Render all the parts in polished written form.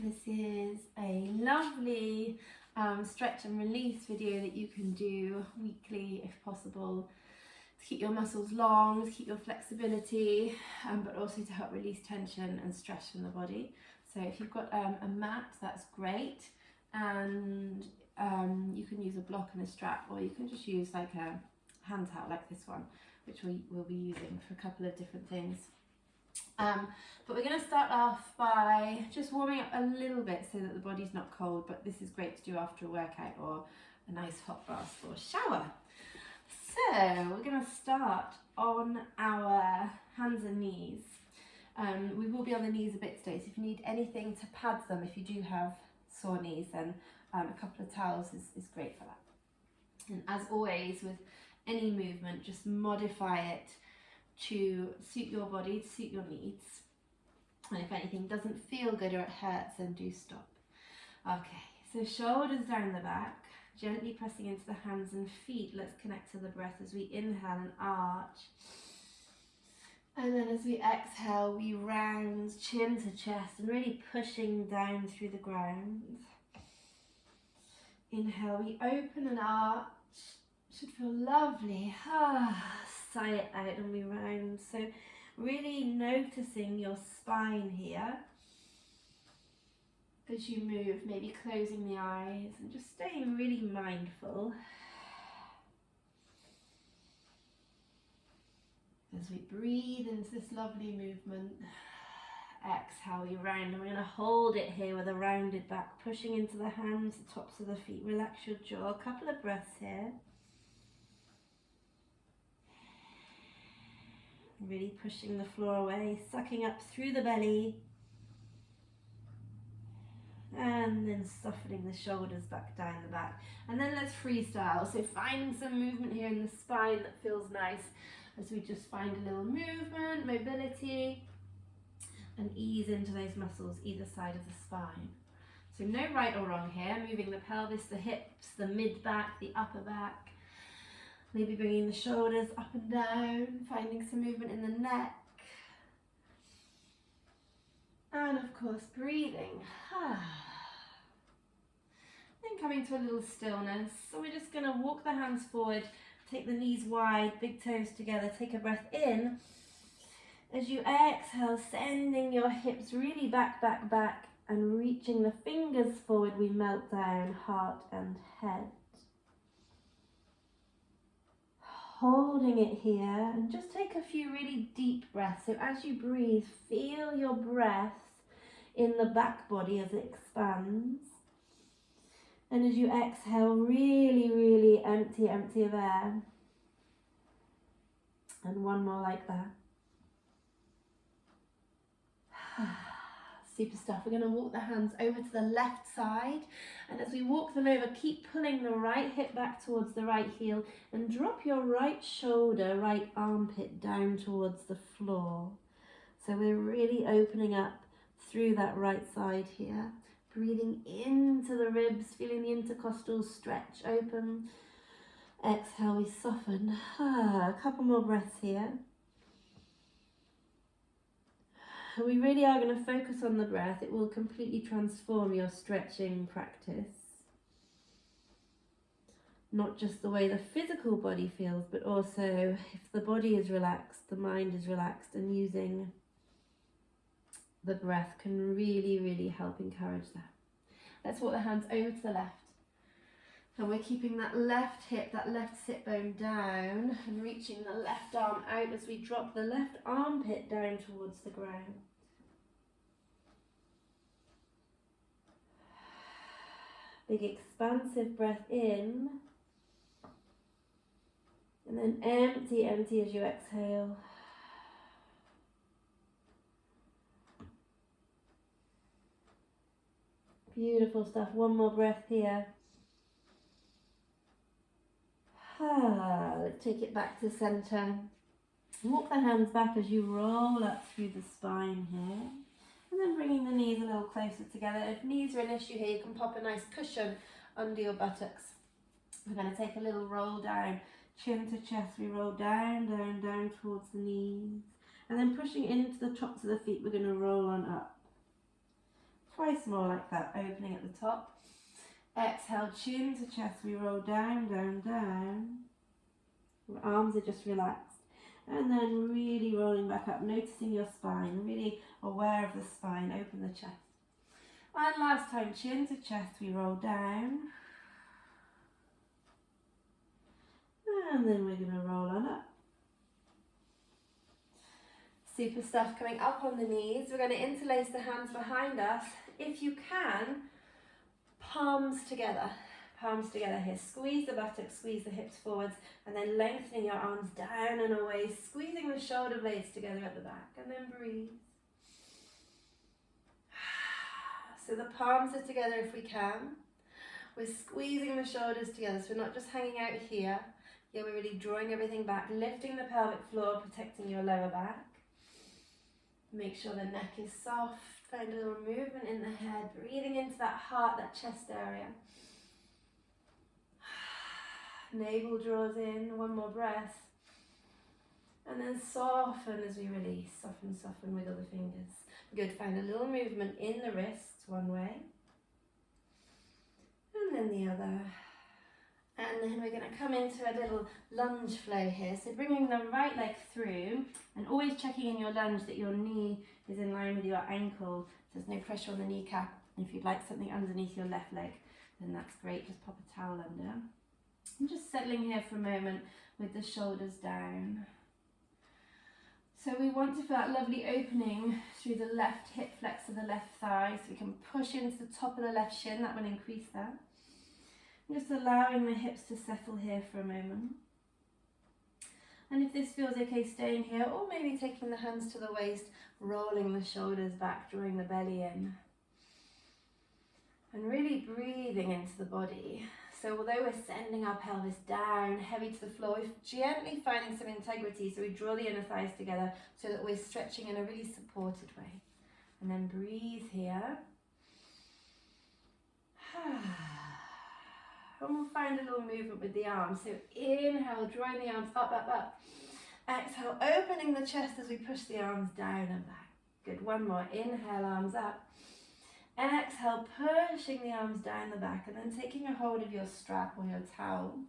This is a lovely stretch and release video that you can do weekly if possible, to keep your muscles long, to keep your flexibility, but also to help release tension and stress from the body. So if you've got a mat, that's great, and you can use a block and a strap, or you can just use like a hand towel like this one, which we will be using for a couple of different things. But we're going to start off by just warming up a little bit so that the body's not cold, but this is great to do after a workout or a nice hot bath or shower. So we're going to start on our hands and knees. We will be on the knees a bit today, so if you need anything to pad them, if you do have sore knees, then a couple of towels is great for that. And as always with any movement, just modify it to suit your body, to suit your needs. And if anything doesn't feel good or it hurts, then do stop. Okay, so shoulders down the back, gently pressing into the hands and feet. Let's connect to the breath as we inhale and arch. And then as we exhale, we round chin to chest and really pushing down through the ground. Inhale, we open and arch. Should feel lovely. Sigh it out and we round. So really noticing your spine here as you move, maybe closing the eyes and just staying really mindful. As we breathe into this lovely movement, exhale, we round, and we're going to hold it here with a rounded back, pushing into the hands, the tops of the feet. Relax your jaw. A couple of breaths here. Really pushing the floor away, sucking up through the belly, and then softening the shoulders back down the back. And then let's freestyle, so finding some movement here in the spine that feels nice as we just find a little movement, mobility, and ease into those muscles either side of the spine. So no right or wrong here, moving the pelvis, the hips, the mid back, the upper back. Maybe bringing the shoulders up and down, finding some movement in the neck. And of course, breathing. Then coming to a little stillness. So we're just going to walk the hands forward, take the knees wide, big toes together, take a breath in. As you exhale, sending your hips really back, back, back, and reaching the fingers forward, we melt down, heart and head. Holding it here, and just take a few really deep breaths. So as you breathe, feel your breath in the back body as it expands. And as you exhale, really, really empty of air. And one more like that. Super stuff. We're going to walk the hands over to the left side, and as we walk them over, keep pulling the right hip back towards the right heel and drop your right shoulder, right armpit down towards the floor. So we're really opening up through that right side here, breathing into the ribs, feeling the intercostals stretch open. Exhale, we soften. A couple more breaths here. We really are going to focus on the breath. It will completely transform your stretching practice. Not just the way the physical body feels, but also if the body is relaxed, the mind is relaxed, and using the breath can really, really help encourage that. Let's walk the hands over to the left. And we're keeping that left hip, that left sit bone down, and reaching the left arm out as we drop the left armpit down towards the ground. Big expansive breath in. And then empty as you exhale. Beautiful stuff. One more breath here. Let's take it back to center. Walk the hands back as you roll up through the spine here. And then bringing the knees a little closer together. If knees are an issue here, you can pop a nice cushion under your buttocks. We're going to take a little roll down, chin to chest. We roll down, down, down towards the knees. And then pushing into the tops of the feet, we're going to roll on up. Twice more like that, opening at the top. Exhale, chin to chest, we roll down, down, down. Our arms are just relaxed. And then really rolling back up, noticing your spine, really aware of the spine, open the chest. And last time, chin to chest, we roll down. And then we're going to roll on up. Super stuff. Coming up on the knees, we're going to interlace the hands behind us. If you can, palms together here. Squeeze the buttocks, squeeze the hips forwards, and then lengthening your arms down and away, squeezing the shoulder blades together at the back, and then breathe. So the palms are together if we can. We're squeezing the shoulders together, so we're not just hanging out here. Yeah, we're really drawing everything back, lifting the pelvic floor, protecting your lower back. Make sure the neck is soft. Find a little movement in the head, breathing into that heart, that chest area. Navel draws in, one more breath. And then soften as we release. Soften, soften, wiggle the fingers. Good, find a little movement in the wrists, one way. And then the other. And then we're going to come into a little lunge flow here. So bringing the right leg through and always checking in your lunge that your knee is in line with your ankle. So there's no pressure on the kneecap. And if you'd like something underneath your left leg, then that's great. Just pop a towel under. I'm just settling here for a moment with the shoulders down. So we want to feel that lovely opening through the left hip flex of the left thigh. So we can push into the top of the left shin. That will increase that. Just allowing the hips to settle here for a moment. And if this feels okay, staying here, or maybe taking the hands to the waist, rolling the shoulders back, drawing the belly in. And really breathing into the body. So although we're sending our pelvis down, heavy to the floor, we're gently finding some integrity. So we draw the inner thighs together so that we're stretching in a really supported way. And then breathe here. And we'll find a little movement with the arms. So inhale, drawing the arms up, up, up. Exhale, opening the chest as we push the arms down and back. Good, one more. Inhale, arms up. Exhale, pushing the arms down the back and then taking a hold of your strap or your towel.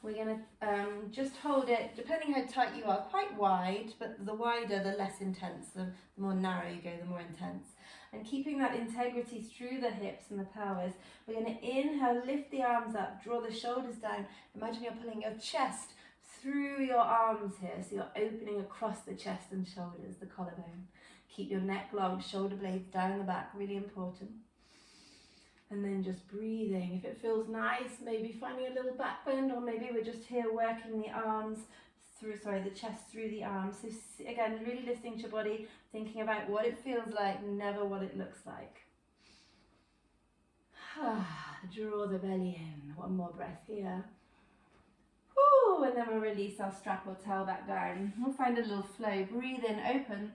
We're going to just hold it, depending how tight you are, quite wide, but the wider, the less intense. The more narrow you go, the more intense. And keeping that integrity through the hips and the pelvis, we're going to inhale, lift the arms up, draw the shoulders down. Imagine you're pulling your chest through your arms here, so you're opening across the chest and shoulders, the collarbone. Keep your neck long, shoulder blades down the back, really important. And then just breathing. If it feels nice, maybe finding a little back bend, or maybe we're just here working the arms through, the chest through the arms. So again, really listening to your body, thinking about what it feels like, never what it looks like. Draw the belly in. One more breath here. Woo, and then we'll release our strap or towel back down. We'll find a little flow. Breathe in, open.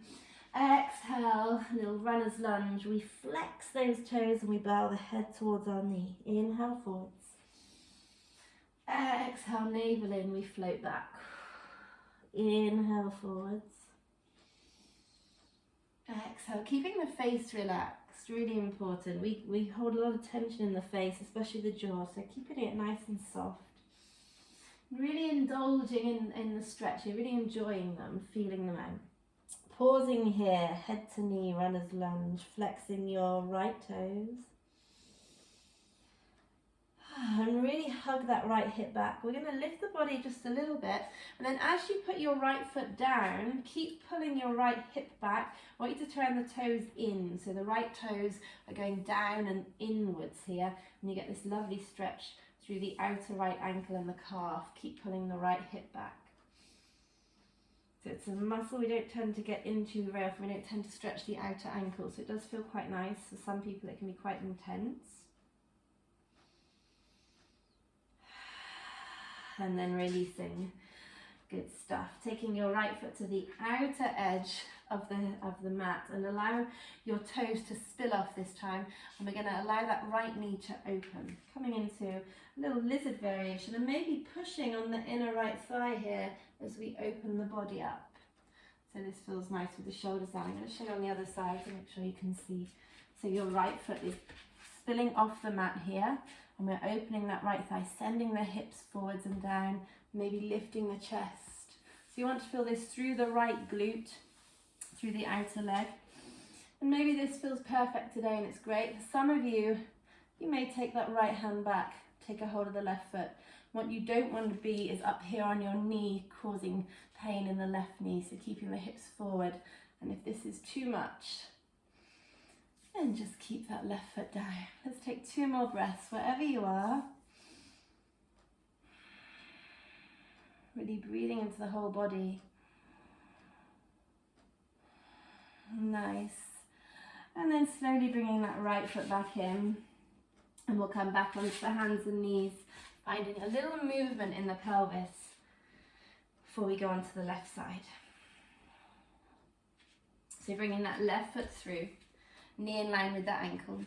Exhale, a little runner's lunge. We flex those toes and we bow the head towards our knee. Inhale forwards. Exhale, navel in, we float back. Inhale forwards. Exhale, keeping the face relaxed, really important. We hold a lot of tension in the face, especially the jaw, so keeping it nice and soft. Really indulging in the stretch, you're really enjoying them, feeling them out. Pausing here, head to knee, runner's lunge, flexing your right toes. And really hug that right hip back. We're going to lift the body just a little bit, and then as you put your right foot down, keep pulling your right hip back. I want you to turn the toes in, so the right toes are going down and inwards here, and you get this lovely stretch through the outer right ankle and the calf. Keep pulling the right hip back. So it's a muscle we don't tend to get into very often. We don't tend to stretch the outer ankle, so it does feel quite nice. For some people it can be quite intense. And then releasing. Good stuff. Taking your right foot to the outer edge of the mat and allow your toes to spill off this time. And we're going to allow that right knee to open. Coming into a little lizard variation and maybe pushing on the inner right thigh here as we open the body up. So this feels nice with the shoulders down. I'm going to show you on the other side to make sure you can see. So your right foot is spilling off the mat here, and we're opening that right thigh, sending the hips forwards and down, maybe lifting the chest. So you want to feel this through the right glute, through the outer leg. And maybe this feels perfect today and it's great. For some of you, you may take that right hand back, take a hold of the left foot. What you don't want to be is up here on your knee, causing pain in the left knee, so keeping the hips forward. And if this is too much, then just keep that left foot down. Let's take 2 more breaths wherever you are. Really breathing into the whole body. Nice. And then slowly bringing that right foot back in. And we'll come back onto the hands and knees, finding a little movement in the pelvis before we go onto the left side. So bringing that left foot through, knee in line with the ankle,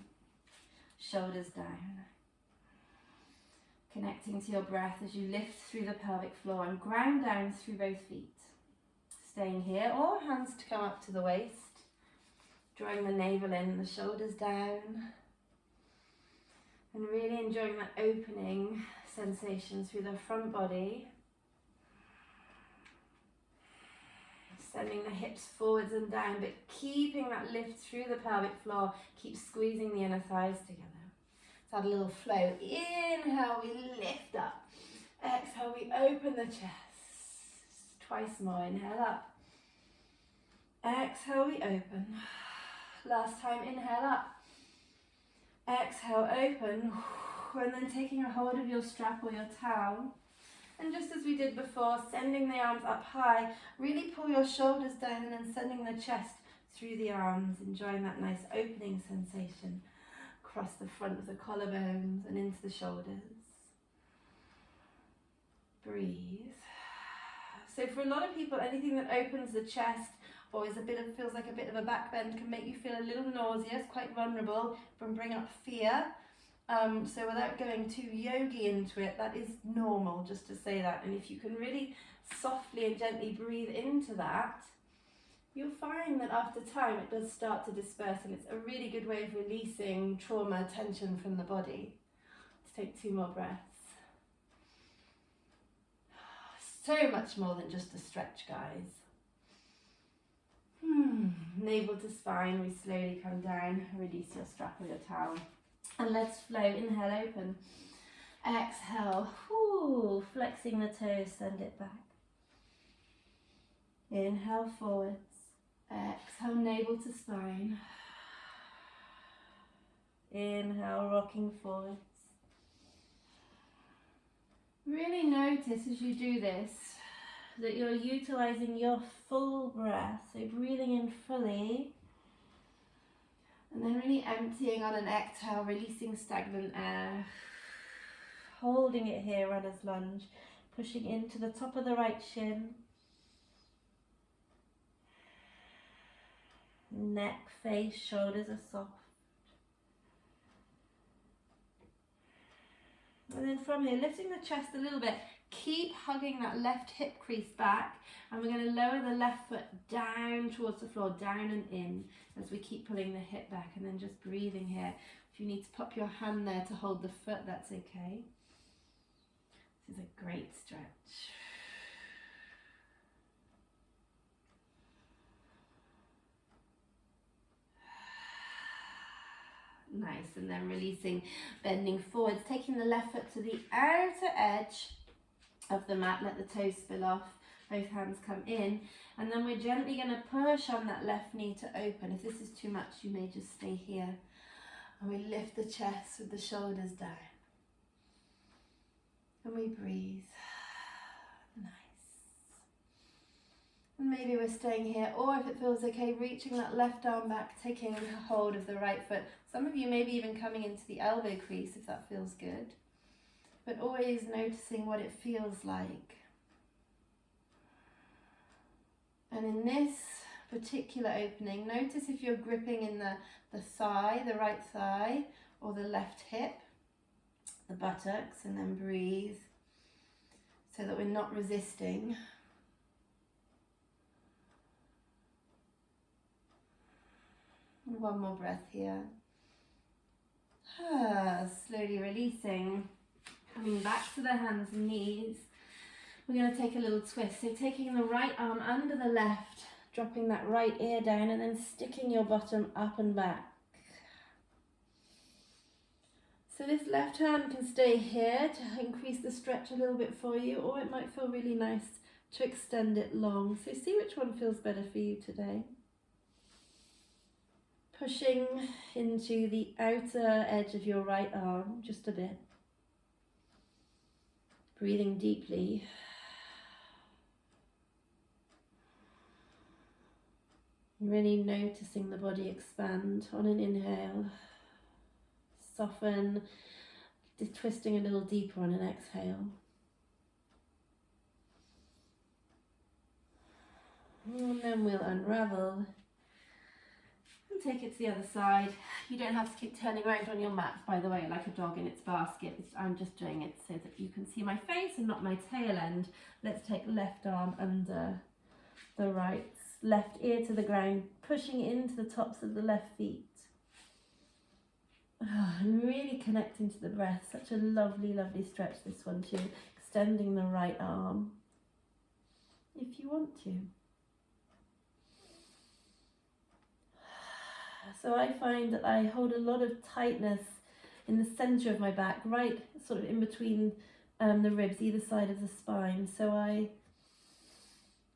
shoulders down. Connecting to your breath as you lift through the pelvic floor and ground down through both feet. Staying here, or hands to come up to the waist. Drawing the navel in, the shoulders down. And really enjoying that opening sensation through the front body. Sending the hips forwards and down, but keeping that lift through the pelvic floor. Keep squeezing the inner thighs together. Let's add a little flow. Inhale, we lift up. Exhale, we open the chest. Twice more. Inhale up. Exhale, we open. Last time, inhale up. Exhale, open. And then taking a hold of your strap or your towel. And just as we did before, sending the arms up high, really pull your shoulders down and then sending the chest through the arms, enjoying that nice opening sensation across the front of the collarbones and into the shoulders. Breathe. So for a lot of people, anything that opens the chest or is feels like a bit of a back bend can make you feel a little nauseous, quite vulnerable, can bring up fear. So without going too yogi into it, that is normal, just to say that. And if you can really softly and gently breathe into that, you'll find that after time it does start to disperse, and it's a really good way of releasing trauma, tension from the body. Let's take 2 more breaths. So much more than just a stretch, guys. Navel to spine, we slowly come down, release your strap or your towel. And let's flow. Inhale, open. Exhale, flexing the toes, send it back. Inhale, forwards. Exhale, navel to spine. Inhale, rocking forwards. Really notice as you do this that you're utilizing your full breath, so breathing in fully. And then really emptying on an exhale, releasing stagnant air. Holding it here, runner's lunge. Pushing into the top of the right shin. Neck, face, shoulders are soft. And then from here, lifting the chest a little bit. Keep hugging that left hip crease back, and we're going to lower the left foot down towards the floor, down and in, as we keep pulling the hip back, and then just breathing here. If you need to pop your hand there to hold the foot, that's okay. This is a great stretch. Nice, and then releasing, bending forwards, taking the left foot to the outer edge of the mat, let the toes spill off, both hands come in, and then we're gently going to push on that left knee to open. If this is too much, you may just stay here. And we lift the chest with the shoulders down. And we breathe. Nice. And maybe we're staying here, or if it feels okay, reaching that left arm back, taking hold of the right foot. Some of you maybe even coming into the elbow crease if that feels good. But always noticing what it feels like. And in this particular opening, notice if you're gripping in the thigh, the right thigh, or the left hip, the buttocks, and then breathe so that we're not resisting. One more breath here. Slowly releasing, coming back to the hands and knees. We're going to take a little twist. So taking the right arm under the left, dropping that right ear down and then sticking your bottom up and back. So this left hand can stay here to increase the stretch a little bit for you, or it might feel really nice to extend it long. So see which one feels better for you today. Pushing into the outer edge of your right arm just a bit. Breathing deeply. Really noticing the body expand on an inhale. Soften, twisting a little deeper on an exhale. And then we'll unravel and take it to the other side. You don't have to keep turning around on your mat, by the way, like a dog in its basket. I'm just doing it so that you can see my face and not my tail end. Let's take left arm under the right, left ear to the ground, pushing into the tops of the left feet. And really connecting to the breath. Such a lovely, lovely stretch, this one too. Extending the right arm, if you want to. So I find that I hold a lot of tightness in the center of my back, right sort of in between the ribs, either side of the spine. So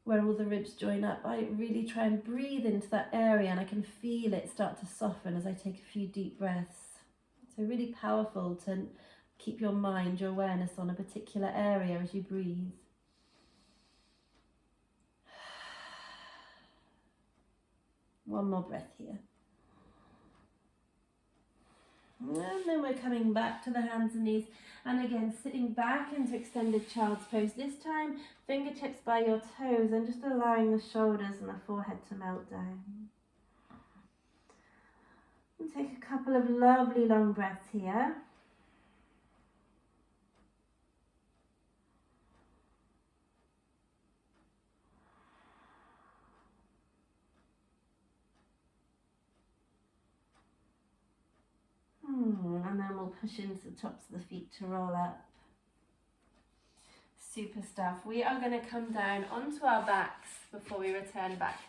where all the ribs join up, I really try and breathe into that area, and I can feel it start to soften as I take a few deep breaths. So really powerful to keep your mind, your awareness on a particular area as you breathe. One more breath here. And then we're coming back to the hands and knees, and again sitting back into extended child's pose. This time fingertips by your toes and just allowing the shoulders and the forehead to melt down. And take a couple of lovely long breaths here. And then we'll push into the tops of the feet to roll up. Super stuff. We are going to come down onto our backs before we return back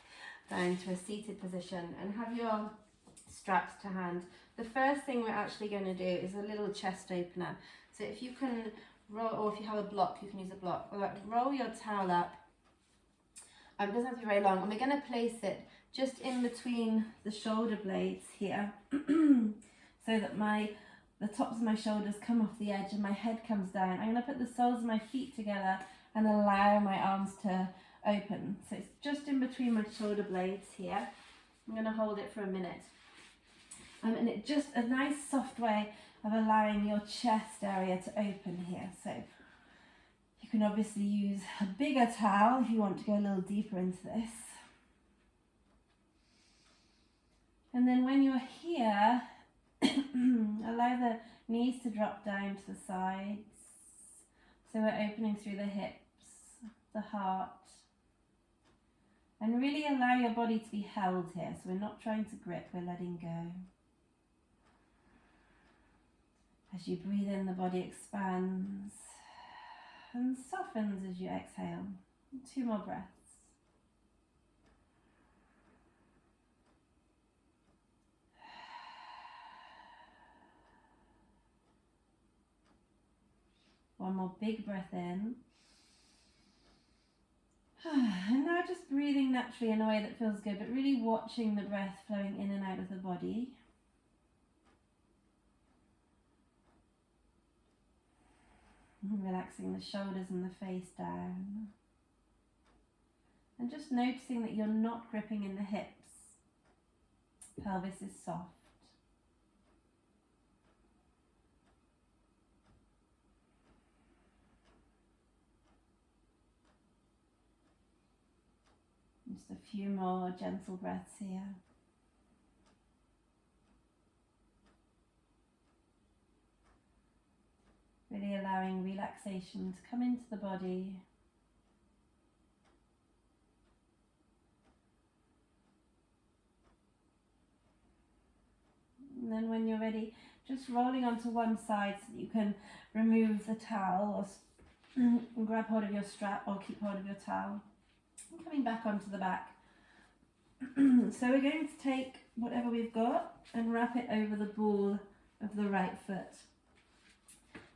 down to a seated position, and have your straps to hand. The first thing we're actually going to do is a little chest opener. So if you can roll, or if you have a block, you can use a block. Roll your towel up. It doesn't have to be very long, and we're going to place it just in between the shoulder blades here. So that the tops of my shoulders come off the edge and my head comes down. I'm going to put the soles of my feet together and allow my arms to open. So it's just in between my shoulder blades here. I'm going to hold it for a minute. And it's just a nice soft way of allowing your chest area to open here. So you can obviously use a bigger towel if you want to go a little deeper into this. And then when you're here, allow the knees to drop down to the sides. So we're opening through the hips, the heart. And really allow your body to be held here. So we're not trying to grip, we're letting go. As you breathe in, the body expands and softens as you exhale. 2 more breaths. One more big breath in. And now just breathing naturally in a way that feels good, but really watching the breath flowing in and out of the body. And relaxing the shoulders and the face down. And just noticing that you're not gripping in the hips. Pelvis is soft. Just a few more gentle breaths here. Really allowing relaxation to come into the body. And then when you're ready, just rolling onto one side so that you can remove the towel or grab hold of your strap or keep hold of your towel. And coming back onto the back. So we're going to take whatever we've got and wrap it over the ball of the right foot.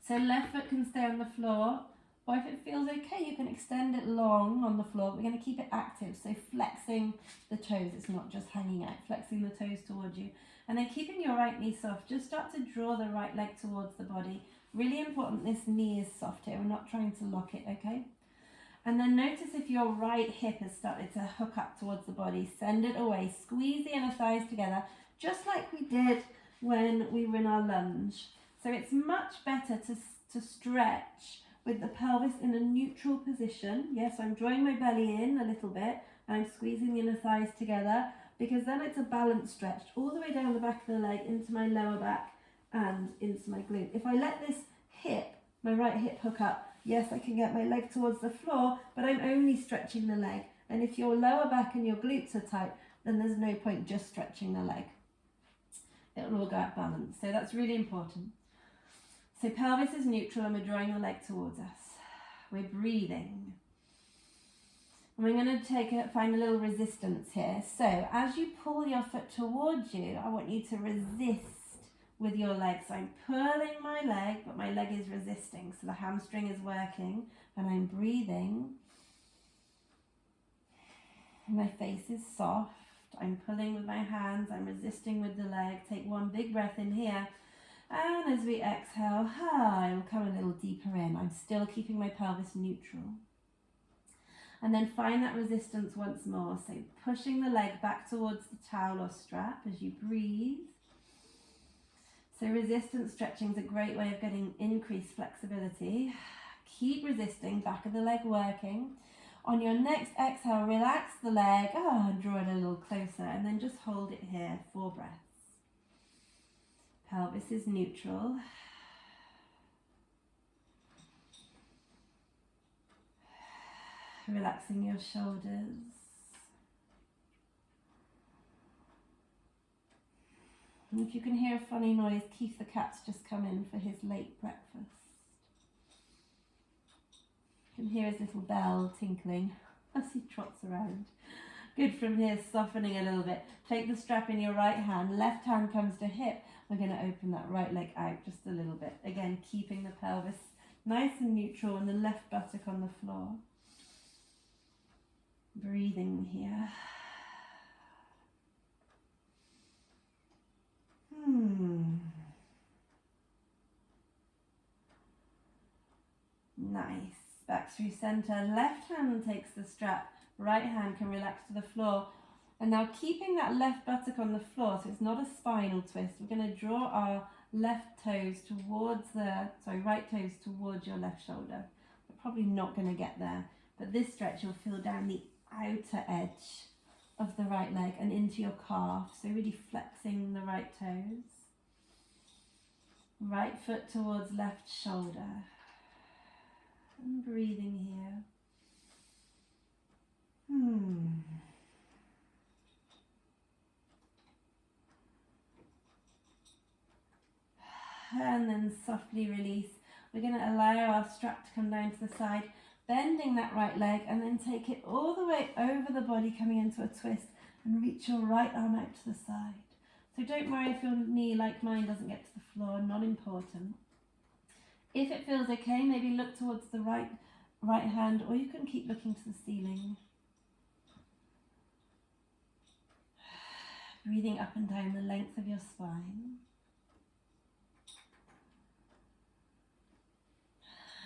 So left foot can stay on the floor, or if it feels okay, you can extend it long on the floor. We're going to keep it active, so flexing the toes, it's not just hanging out, flexing the toes towards you. And then keeping your right knee soft, just start to draw the right leg towards the body. Really important this knee is soft here, we're not trying to lock it, okay? And then notice if your right hip has started to hook up towards the body, send it away, squeeze the inner thighs together, just like we did when we were in our lunge. So it's much better to stretch with the pelvis in a neutral position. Yes, I'm drawing my belly in a little bit and I'm squeezing the inner thighs together, because then it's a balanced stretch all the way down the back of the leg into my lower back and into my glute. If I let this hip, my right hip, hook up, yes, I can get my leg towards the floor, but I'm only stretching the leg. And if your lower back and your glutes are tight, then there's no point just stretching the leg. It'll all go out balanced. So that's really important. So pelvis is neutral and we're drawing the leg towards us. We're breathing. And we're going to find a little resistance here. So as you pull your foot towards you, I want you to resist with your leg. So I'm pulling my leg, but my leg is resisting. So the hamstring is working and I'm breathing. My face is soft. I'm pulling with my hands. I'm resisting with the leg. Take one big breath in here. And as we exhale, I will come a little deeper in. I'm still keeping my pelvis neutral. And then find that resistance once more. So pushing the leg back towards the towel or strap as you breathe. So resistance stretching is a great way of getting increased flexibility. Keep resisting, back of the leg working. On your next exhale, relax the leg and draw it a little closer, and then just hold it here, 4 breaths. Pelvis is neutral. Relaxing your shoulders. And if you can hear a funny noise, Keith the cat's just come in for his late breakfast. You can hear his little bell tinkling as he trots around. Good from here, softening a little bit. Take the strap in your right hand, left hand comes to hip. We're going to open that right leg out just a little bit. Again, keeping the pelvis nice and neutral and the left buttock on the floor. Breathing here. Nice. Back through center. Left hand takes the strap. Right hand can relax to the floor. And now keeping that left buttock on the floor, so it's not a spinal twist, we're going to draw our left toes towards right toes towards your left shoulder. We're probably not going to get there, but this stretch you'll feel down the outer edge of the right leg and into your calf. So really flexing the right toes. Right foot towards left shoulder. And breathing here. And then softly release. We're going to allow our strap to come down to the side, bending that right leg, and then take it all the way over the body, coming into a twist, and reach your right arm out to the side. So don't worry if your knee, like mine, doesn't get to the floor, not important. If it feels okay, maybe look towards the right hand, or you can keep looking to the ceiling. Breathing up and down the length of your spine.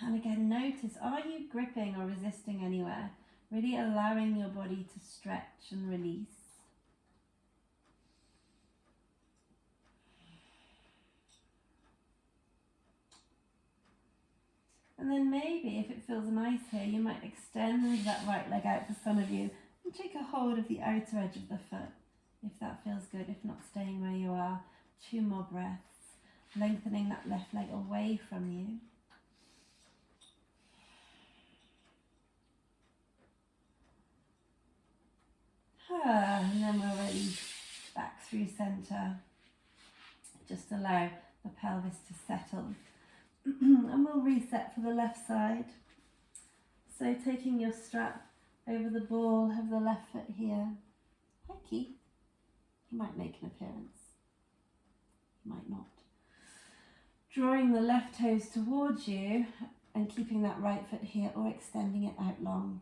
And again, notice, are you gripping or resisting anywhere? Really allowing your body to stretch and release. And then maybe, if it feels nice here, you might extend that right leg out for some of you and take a hold of the outer edge of the foot, if that feels good. If not, staying where you are. 2 more breaths, lengthening that left leg away from you. And then we're ready, back through center. Just allow the pelvis to settle. And we'll reset for the left side. So taking your strap over the ball of the left foot here. Hi Keith. He might make an appearance. He might not. Drawing the left toes towards you and keeping that right foot here or extending it out long.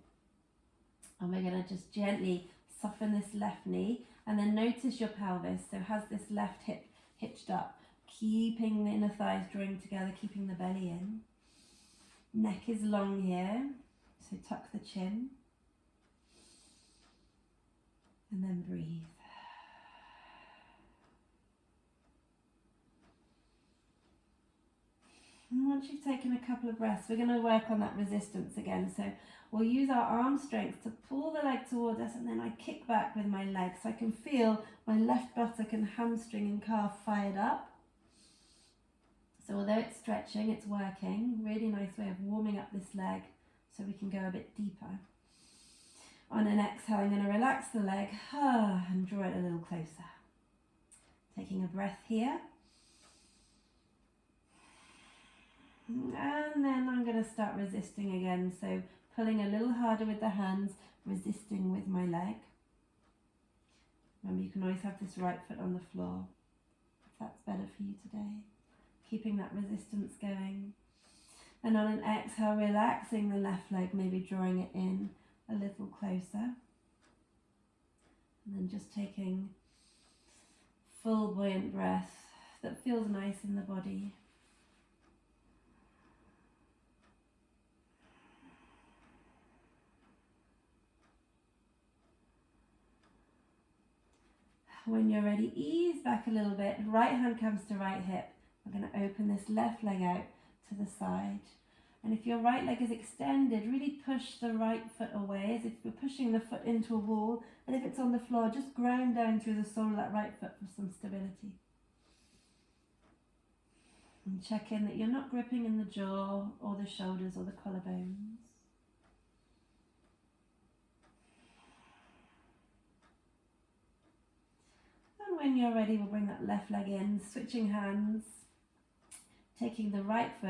And we're going to just gently soften this left knee and then notice your pelvis. So has this left hip hitched up, keeping the inner thighs drawing together, keeping the belly in. Neck is long here, so tuck the chin. And then breathe. And once you've taken a couple of breaths, we're going to work on that resistance again. So we'll use our arm strength to pull the leg towards us, and then I kick back with my leg so I can feel my left buttock and hamstring and calf fired up. So although it's stretching, it's working. Really nice way of warming up this leg so we can go a bit deeper. On an exhale, I'm going to relax the leg and draw it a little closer. Taking a breath here. And then I'm going to start resisting again. So pulling a little harder with the hands, resisting with my leg. Remember, you can always have this right foot on the floor, if that's better for you today. Keeping that resistance going. And on an exhale, relaxing the left leg, maybe drawing it in a little closer. And then just taking full buoyant breath that feels nice in the body. When you're ready, ease back a little bit. Right hand comes to right hip. We're going to open this left leg out to the side. And if your right leg is extended, really push the right foot away as if you're pushing the foot into a wall. And if it's on the floor, just ground down through the sole of that right foot for some stability. And check in that you're not gripping in the jaw or the shoulders or the collarbones. And when you're ready, we'll bring that left leg in, switching hands, taking the left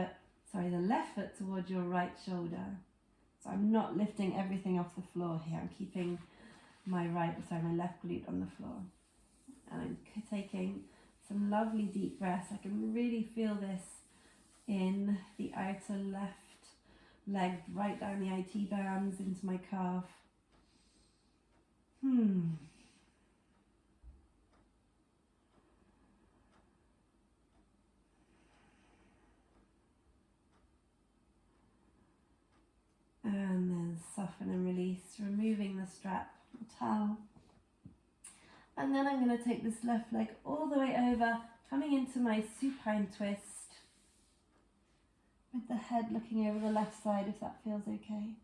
foot towards your right shoulder. So I'm not lifting everything off the floor here. I'm keeping my left glute on the floor. And I'm taking some lovely deep breaths. I can really feel this in the outer left leg, right down the IT bands into my calf. And then soften and release, removing the strap or towel. And then I'm going to take this left leg all the way over, coming into my supine twist, with the head looking over the left side, if that feels okay.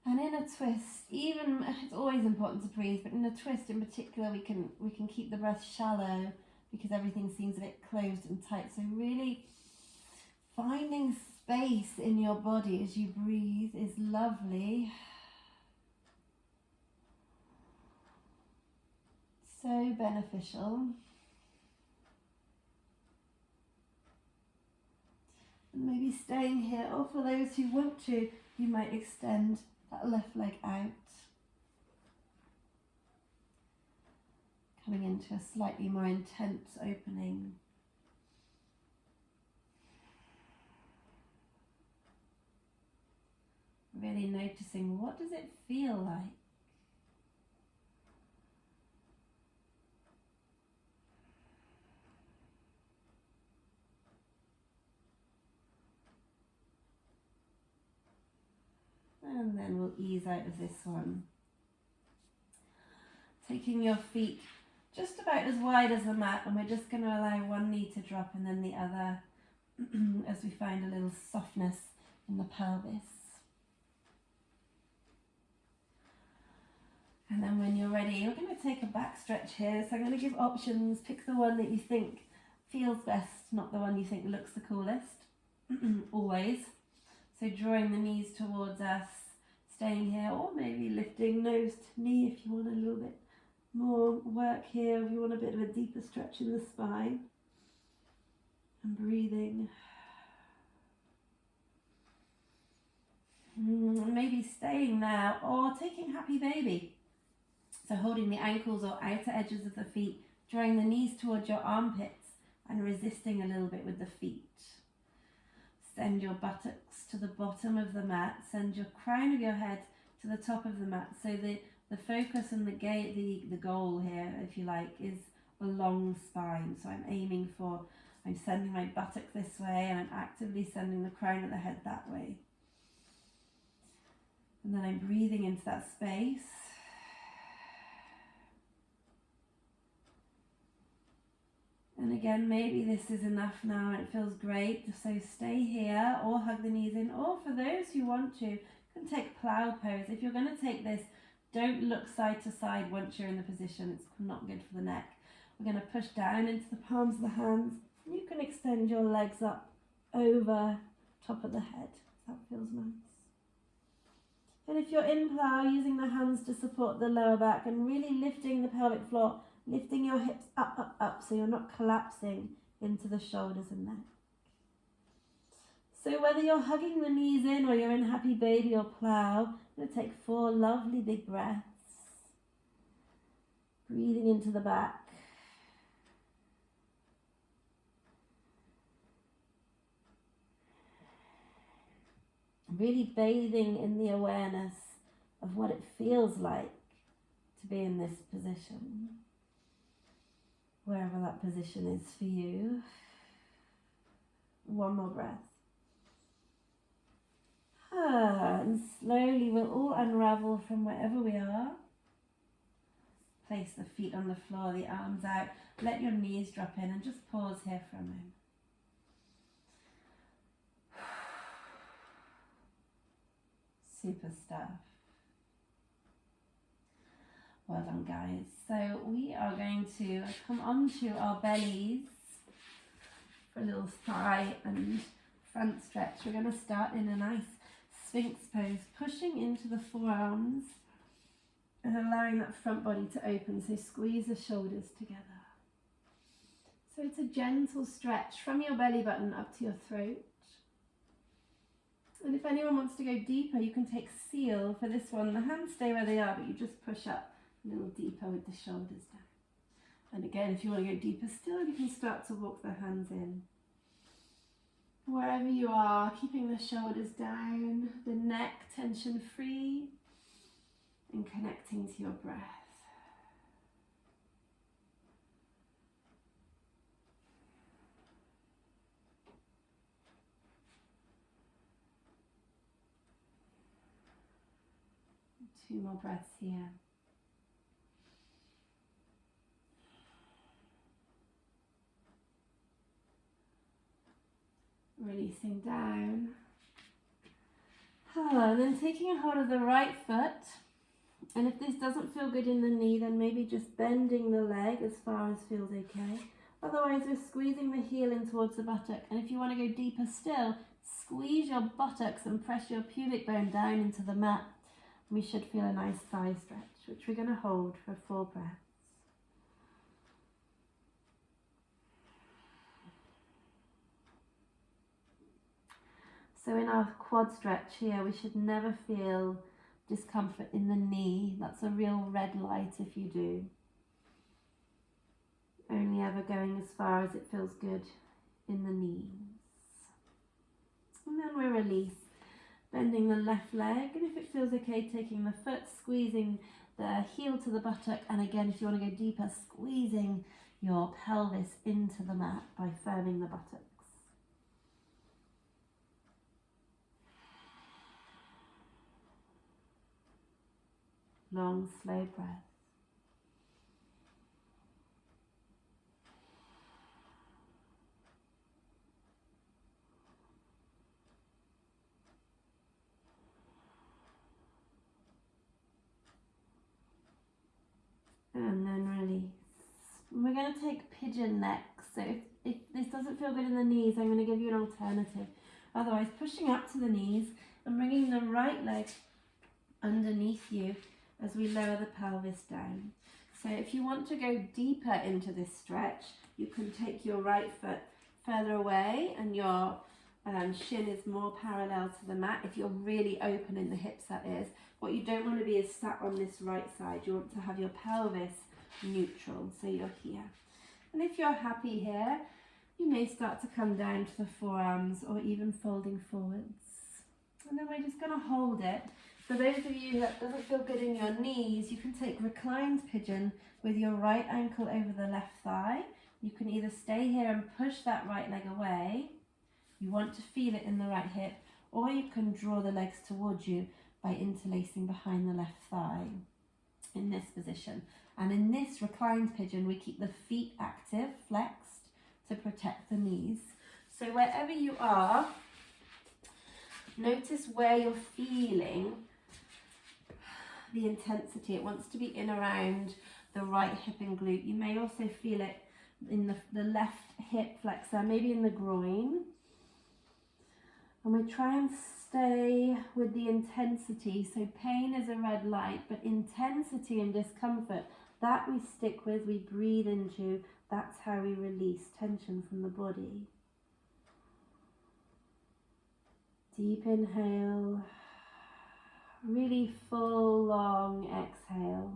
And in a twist, it's always important to breathe, but in a twist in particular, we can keep the breath shallow because everything seems a bit closed and tight. So really finding space in your body as you breathe is lovely. So beneficial. And maybe staying here, or for those who want to, you might extend that left leg out. Coming into a slightly more intense opening. Really noticing, what does it feel like? And then we'll ease out of this one. Taking your feet just about as wide as the mat, and we're just going to allow one knee to drop and then the other as we find a little softness in the pelvis. And then when you're ready, we're going to take a back stretch here. So I'm going to give options. Pick the one that you think feels best, not the one you think looks the coolest. Always. So drawing the knees towards us, staying here, or maybe lifting nose to knee if you want a little bit More work here if you want a bit of a deeper stretch in the spine. And breathing. Maybe staying there or taking happy baby. So holding the ankles or outer edges of the feet, drawing the knees towards your armpits and resisting a little bit with the feet. Send your buttocks to the bottom of the mat. Send your crown of your head to the top of the mat. So the focus and the goal here, if you like, is a long spine. So I'm sending my buttocks this way and I'm actively sending the crown of the head that way. And then I'm breathing into that space. And again, maybe this is enough now and it feels great. So stay here or hug the knees in. Or for those who want to, you can take plow pose. If you're going to take this, don't look side to side once you're in the position. It's not good for the neck. We're going to push down into the palms of the hands. You can extend your legs up over top of the head. That feels nice. And if you're in plow, using the hands to support the lower back and really lifting the pelvic floor, lifting your hips up, up, up, so you're not collapsing into the shoulders and neck. So whether you're hugging the knees in or you're in happy baby or plow, I'm going to take 4 lovely big breaths. Breathing into the back. Really bathing in the awareness of what it feels like to be in this position. Wherever that position is for you. 1 more breath. And slowly we'll all unravel from wherever we are. Place the feet on the floor, the arms out. Let your knees drop in and just pause here for a moment. Super stuff. Well done, guys. So we are going to come onto our bellies for a little thigh and front stretch. We're going to start in a nice Sphinx pose, pushing into the forearms and allowing that front body to open. So squeeze the shoulders together. So it's a gentle stretch from your belly button up to your throat. And if anyone wants to go deeper, you can take seal for this one. The hands stay where they are, but you just push up a little deeper with the shoulders down. And again, if you want to go deeper still, you can start to walk the hands in. Wherever you are, keeping the shoulders down, the neck tension free, and connecting to your breath. Two more breaths here. Releasing down. And then taking a hold of the right foot. And if this doesn't feel good in the knee, then maybe just bending the leg as far as feels okay. Otherwise, we're squeezing the heel in towards the buttock. And if you want to go deeper still, squeeze your buttocks and press your pubic bone down into the mat. We should feel a nice thigh stretch, which we're going to hold for 4 breaths. So in our quad stretch here, we should never feel discomfort in the knee. That's a real red light if you do. Only ever going as far as it feels good in the knees. And then we release. Bending the left leg, and if it feels okay, taking the foot, squeezing the heel to the buttock, and again, if you want to go deeper, squeezing your pelvis into the mat by firming the buttocks. Long, slow breath. And then release. And we're going to take pigeon neck. So if this doesn't feel good in the knees, I'm going to give you an alternative. Otherwise, pushing up to the knees and bringing the right leg underneath you as we lower the pelvis down. So if you want to go deeper into this stretch, you can take your right foot further away and your shin is more parallel to the mat. If you're really open in the hips, that is. What you don't want to be is sat on this right side. You want to have your pelvis neutral, so you're here. And if you're happy here, you may start to come down to the forearms or even folding forwards. And then we're just going to hold it. For those of you that doesn't feel good in your knees, you can take reclined pigeon with your right ankle over the left thigh. You can either stay here and push that right leg away. You want to feel it in the right hip, or you can draw the legs towards you by interlacing behind the left thigh in this position. And in this reclined pigeon, we keep the feet active, flexed, to protect the knees. So wherever you are, notice where you're feeling the intensity. It wants to be in around the right hip and glute. You may also feel it in the left hip flexor, maybe in the groin. And we try and stay with the intensity. So pain is a red light, but intensity and discomfort, that we stick with, we breathe into. That's how we release tension from the body. Deep inhale, really full long exhale.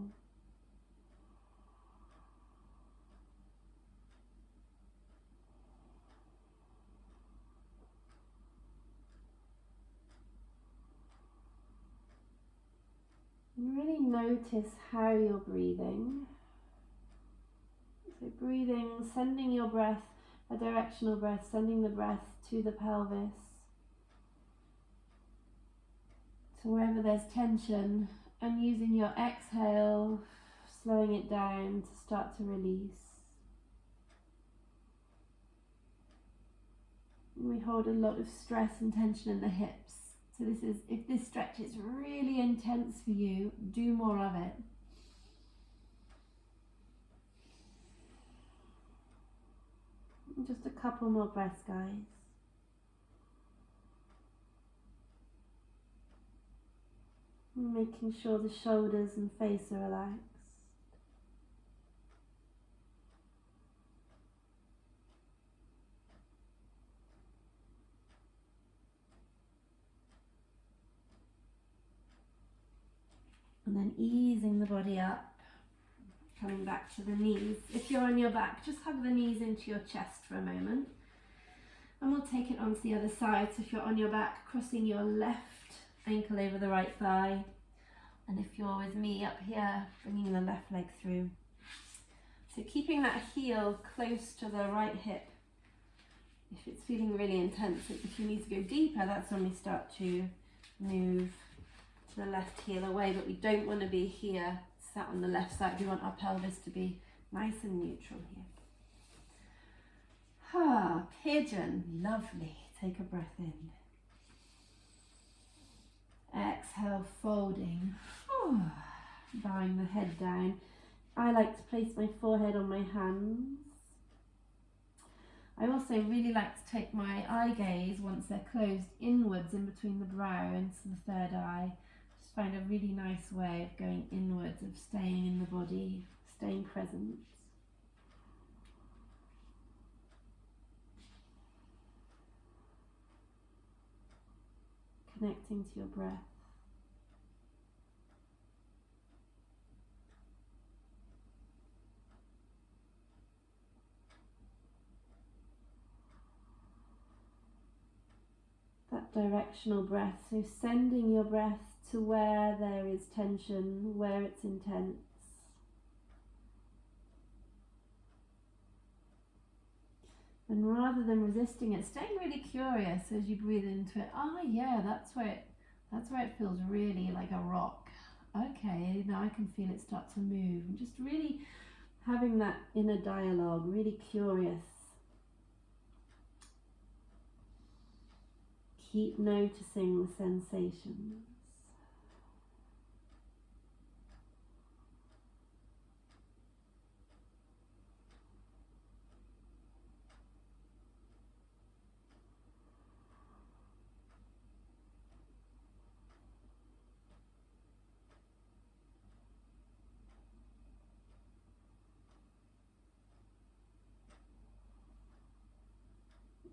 And really notice how you're breathing. So breathing, sending your breath, a directional breath, sending the breath to the pelvis. So wherever there's tension, and using your exhale, slowing it down to start to release. We hold a lot of stress and tension in the hips. So this is, if this stretch is really intense for you, do more of it. Just a couple more breaths, guys. Making sure the shoulders and face are relaxed. And then easing the body up, coming back to the knees. If you're on your back, just hug the knees into your chest for a moment. And we'll take it onto the other side. So if you're on your back, crossing your left ankle over the right thigh. And if you're with me up here, bringing the left leg through. So keeping that heel close to the right hip. If it's feeling really intense, if you need to go deeper, that's when we start to move the left heel away, but we don't want to be here sat on the left side. We want our pelvis to be nice and neutral here. Ah, pigeon, lovely. Take a breath in. Exhale, folding. Bowing the head down. I like to place my forehead on my hands. I also really like to take my eye gaze, once they're closed, inwards in between the brow into the third eye. Just find a really nice way of going inwards, of staying in the body, staying present. Connecting to your breath. That directional breath, so sending your breath to where there is tension, where it's intense. And rather than resisting it, staying really curious as you breathe into it. Yeah, that's where it feels really like a rock. Okay, now I can feel it start to move. And just really having that inner dialogue, really curious. Keep noticing the sensations.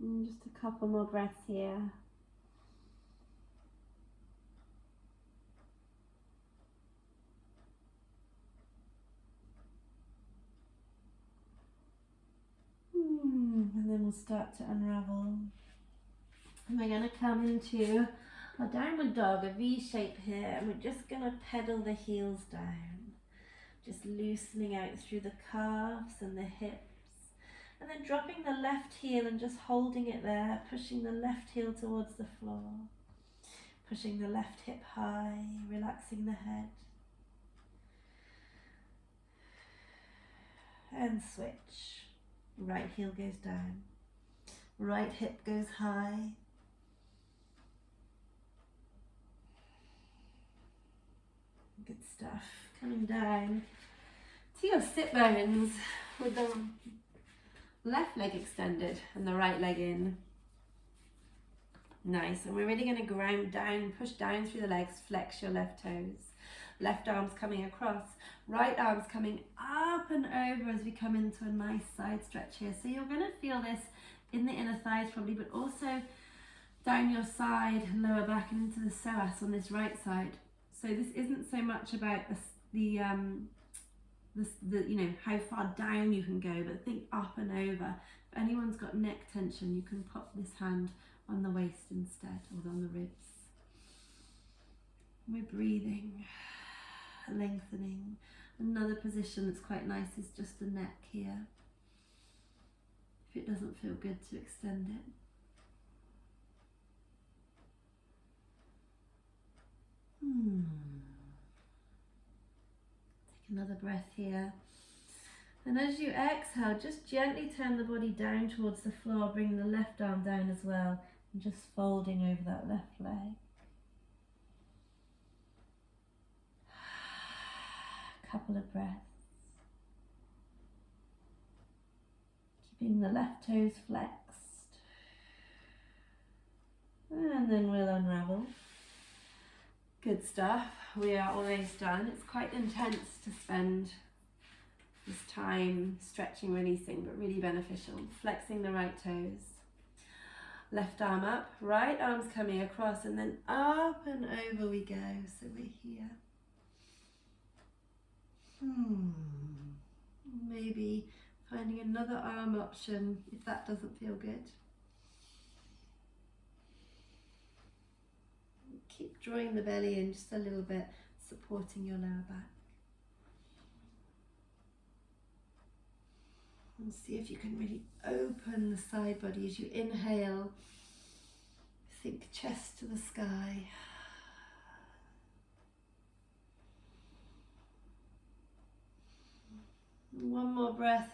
And just a couple more breaths here. And then we'll start to unravel. And we're going to come into a downward dog, a V shape here, and we're just going to pedal the heels down, just loosening out through the calves and the hips, and then dropping the left heel and just holding it there, pushing the left heel towards the floor, pushing the left hip high, relaxing the head, and switch. Right heel goes down, right hip goes high. Good stuff. Coming down to your sit bones with the left leg extended and the right leg in. Nice. And we're really going to ground down, push down through the legs, flex your left toes. Left arm's coming across, right arm's coming up and over as we come into a nice side stretch here. So you're going to feel this in the inner thighs probably, but also down your side, lower back and into the psoas on this right side. So this isn't so much about the you know, how far down you can go, but think up and over. If anyone's got neck tension, you can pop this hand on the waist instead, or on the ribs. We're breathing, lengthening. Another position that's quite nice is just the neck here. If it doesn't feel good, to extend it. Take another breath here. And as you exhale, just gently turn the body down towards the floor, bring the left arm down as well, and just folding over that left leg. Couple of breaths. Keeping the left toes flexed. And then we'll unravel. Good stuff. We are almost done. It's quite intense to spend this time stretching, releasing, but really beneficial. Flexing the right toes. Left arm up, right arm's coming across, and then up and over we go. So we're here. Maybe finding another arm option if that doesn't feel good. Keep drawing the belly in just a little bit, supporting your lower back. And see if you can really open the side body as you inhale. Think chest to the sky. One more breath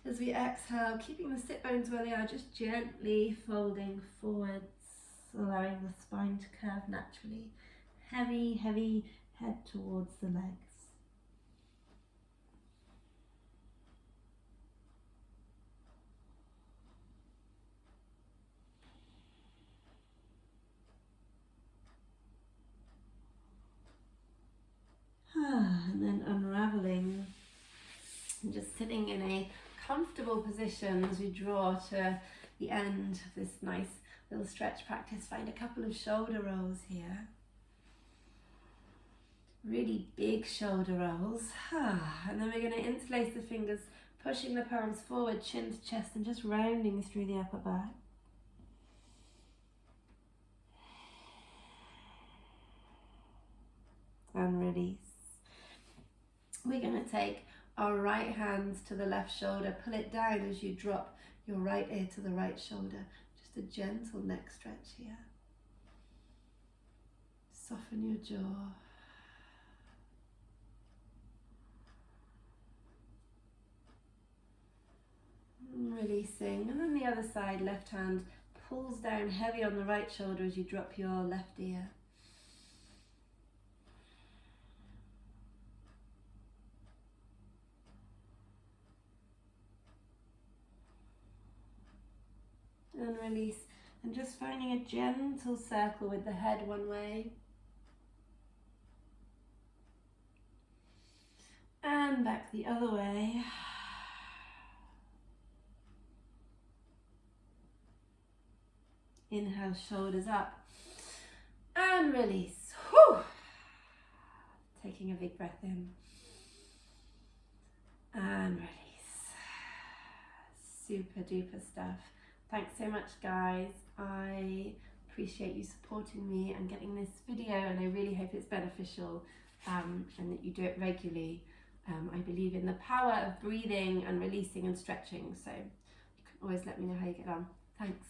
as we exhale, keeping the sit bones where they are, just gently folding forwards, allowing the spine to curve naturally. Heavy, heavy head towards the legs. And then unraveling. And just sitting in a comfortable position as we draw to the end of this nice little stretch practice. Find a couple of shoulder rolls here. Really big shoulder rolls. And then we're going to interlace the fingers, pushing the palms forward, chin to chest, and just rounding through the upper back. And release. We're going to take our right hands to the left shoulder, pull it down as you drop your right ear to the right shoulder. Just a gentle neck stretch here. Soften your jaw. And releasing. And then the other side, left hand pulls down heavy on the right shoulder as you drop your left ear. And release, and just finding a gentle circle with the head one way and back the other way. Inhale, shoulders up. And release. Whew. Taking a big breath in. And release. Super duper stuff. Thanks so much, guys. I appreciate you supporting me and getting this video, and I really hope it's beneficial and that you do it regularly. I believe in the power of breathing and releasing and stretching, so you can always let me know how you get on. Thanks.